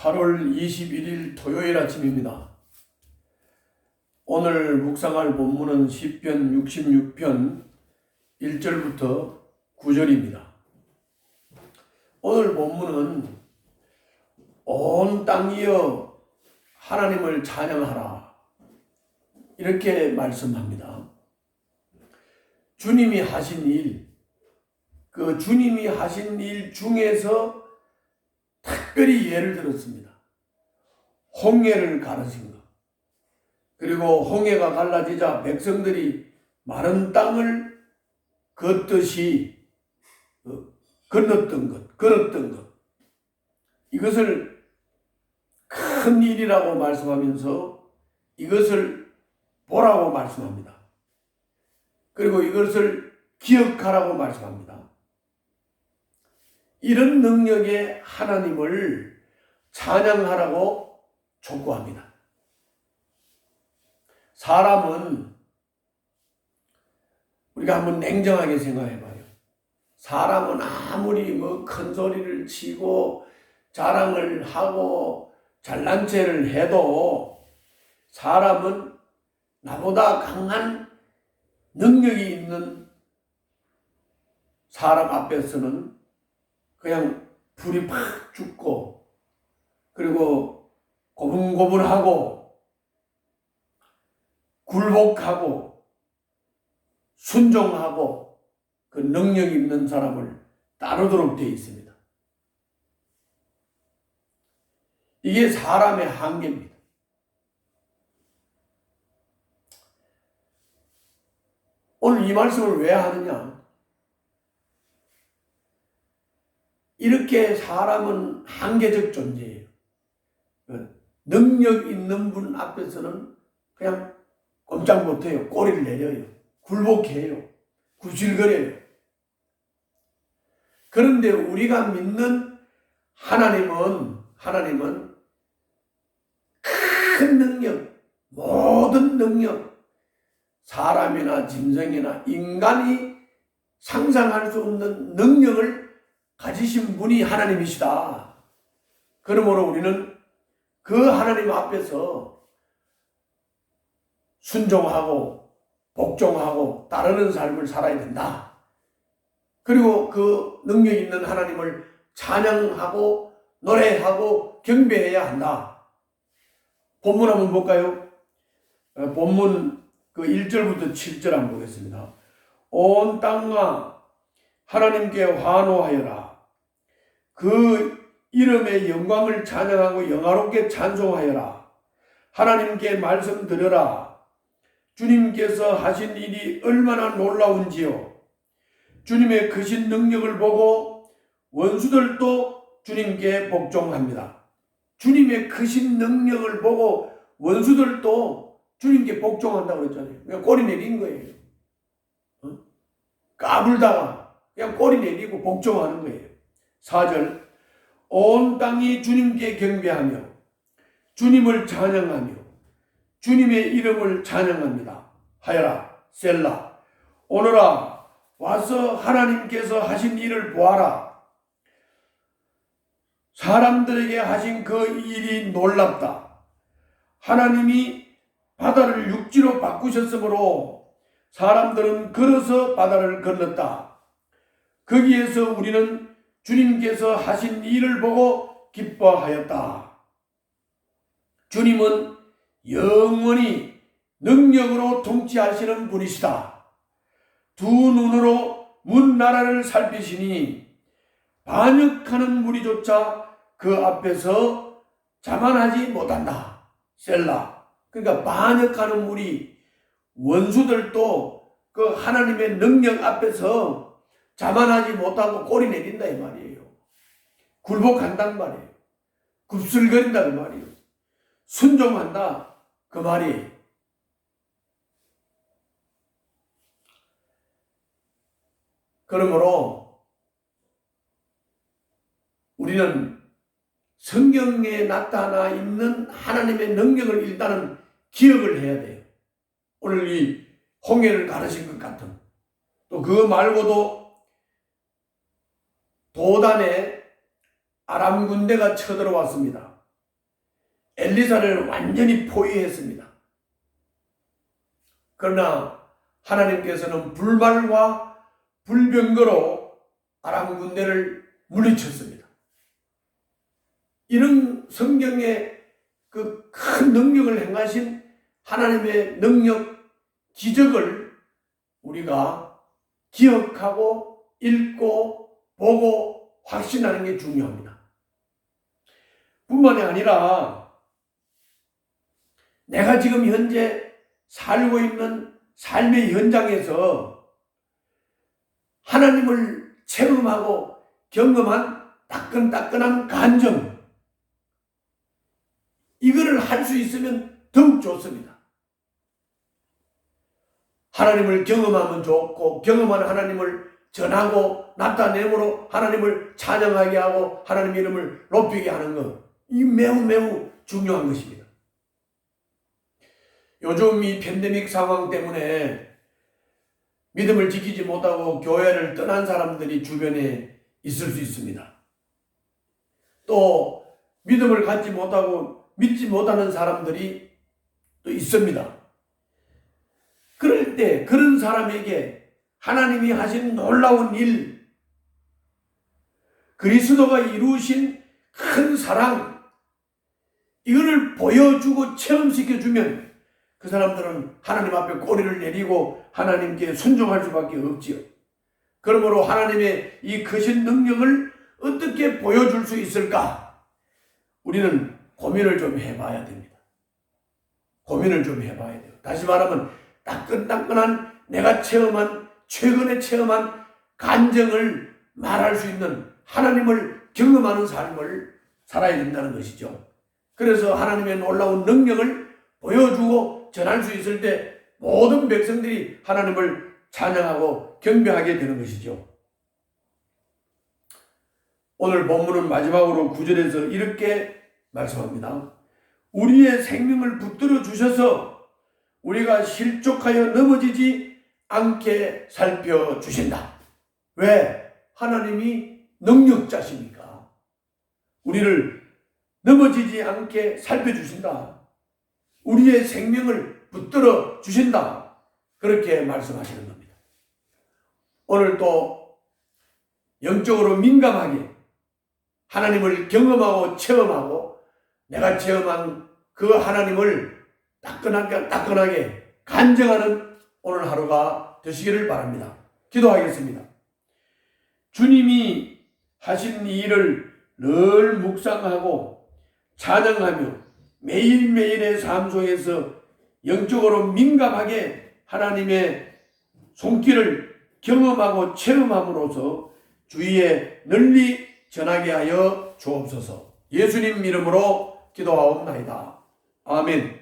8월 21일 토요일 아침입니다. 오늘 묵상할 본문은 시편 66편 1절부터 9절입니다. 오늘 본문은 온 땅이여 하나님을 찬양하라 이렇게 말씀합니다. 주님이 하신 일, 그 주님이 하신 일 중에서 특별히 예를 들었습니다. 홍해를 가르신 것. 그리고 홍해가 갈라지자 백성들이 마른 땅을 걷듯이 걸었던 것. 이것을 큰 일이라고 말씀하면서 이것을 보라고 말씀합니다. 그리고 이것을 기억하라고 말씀합니다. 이런 능력의 하나님을 찬양하라고 촉구합니다. 사람은 우리가 한번 냉정하게 생각해 봐요. 사람은 아무리 큰 소리를 치고 자랑을 하고 잘난 체를 해도 사람은 나보다 강한 능력이 있는 사람 앞에서는 그냥 불이 팍 죽고 그리고 고분고분하고 굴복하고 순종하고 그 능력 있는 사람을 따르도록 되어 있습니다. 이게 사람의 한계입니다. 오늘 이 말씀을 왜 하느냐? 이렇게 사람은 한계적 존재예요. 능력 있는 분 앞에서는 그냥 꼼짝 못해요. 꼬리를 내려요. 굴복해요. 구질거려요. 그런데 우리가 믿는 하나님은 큰 능력, 모든 능력, 사람이나 짐승이나 인간이 상상할 수 없는 능력을 가지신 분이 하나님이시다. 그러므로 우리는 그 하나님 앞에서 순종하고 복종하고 따르는 삶을 살아야 된다. 그리고 그 능력 있는 하나님을 찬양하고 노래하고 경배해야 한다. 본문 한번 볼까요? 본문 그 1절부터 7절 한번 보겠습니다. 온 땅아 하나님께 환호하여라. 그 이름의 영광을 찬양하고 영화롭게 찬송하여라. 하나님께 말씀드려라. 주님께서 하신 일이 얼마나 놀라운지요. 주님의 크신 능력을 보고 원수들도 주님께 복종합니다. 주님의 크신 능력을 보고 원수들도 주님께 복종한다고 그랬잖아요. 그냥 꼬리 내린 거예요. 까불다가 그냥 꼬리 내리고 복종하는 거예요. 4절 온 땅이 주님께 경배하며 주님을 찬양하며 주님의 이름을 찬양합니다. 하여라 셀라. 오너라 와서 하나님께서 하신 일을 보아라. 사람들에게 하신 그 일이 놀랍다. 하나님이 바다를 육지로 바꾸셨으므로 사람들은 걸어서 바다를 건넜다. 거기에서 우리는 주님께서 하신 일을 보고 기뻐하였다. 주님은 영원히 능력으로 통치하시는 분이시다. 두 눈으로 문 나라를 살피시니 반역하는 무리조차 그 앞에서 자만하지 못한다. 셀라. 그러니까 반역하는 무리, 원수들도 그 하나님의 능력 앞에서 자만하지 못하고 꼬리 내린다 이 말이에요. 굴복한다는 말이에요. 굽슬거린다 그 말이에요. 순종한다 그 말이에요. 그러므로 우리는 성경에 나타나 있는 하나님의 능력을 일단은 기억을 해야 돼요. 오늘 이 홍해를 가르신 것 같은 또 그거 말고도 도단에 아람 군대가 쳐들어왔습니다. 엘리사를 완전히 포위했습니다. 그러나 하나님께서는 불말과 불병거로 아람 군대를 물리쳤습니다. 이런 성경의 그 큰 능력을 행하신 하나님의 능력, 기적을 우리가 기억하고 읽고 보고 확신하는 게 중요합니다. 뿐만이 아니라 내가 지금 현재 살고 있는 삶의 현장에서 하나님을 체험하고 경험한 따끈따끈한 감정, 이거를 할 수 있으면 더욱 좋습니다. 하나님을 경험하면 좋고, 경험한 하나님을 전하고 나타내므로 하나님을 찬양하게 하고 하나님 이름을 높이게 하는 것, 이 매우 중요한 것입니다. 요즘 이 팬데믹 상황 때문에 믿음을 지키지 못하고 교회를 떠난 사람들이 주변에 있을 수 있습니다. 또 믿음을 갖지 못하고 믿지 못하는 사람들이 또 있습니다. 그럴 때 그런 사람에게 하나님이 하신 놀라운 일, 그리스도가 이루신 큰 사랑, 이거를 보여주고 체험시켜주면 그 사람들은 하나님 앞에 꼬리를 내리고 하나님께 순종할 수밖에 없지요. 그러므로 하나님의 이 크신 능력을 어떻게 보여줄 수 있을까? 우리는 고민을 좀 해봐야 됩니다. 고민을 좀 해봐야 돼요. 다시 말하면 따끈따끈한 내가 최근에 체험한 감정을 말할 수 있는 하나님을 경험하는 삶을 살아야 된다는 것이죠. 그래서 하나님의 놀라운 능력을 보여주고 전할 수 있을 때 모든 백성들이 하나님을 찬양하고 경배하게 되는 것이죠. 오늘 본문은 마지막으로 9절에서 이렇게 말씀합니다. 우리의 생명을 붙들어 주셔서 우리가 실족하여 넘어지지 않게 살펴주신다. 왜? 하나님이 능력자시니까 우리를 넘어지지 않게 살펴주신다. 우리의 생명을 붙들어 주신다. 그렇게 말씀하시는 겁니다. 오늘 또 영적으로 민감하게 하나님을 경험하고 체험하고 내가 체험한 그 하나님을 따끈하게 간증하는 오늘 하루가 되시기를 바랍니다. 기도하겠습니다. 주님이 하신 이 일을 늘 묵상하고 찬양하며 매일매일의 삶 속에서 영적으로 민감하게 하나님의 손길을 경험하고 체험함으로써 주위에 널리 전하게 하여 주옵소서. 예수님 이름으로 기도하옵나이다. 아멘.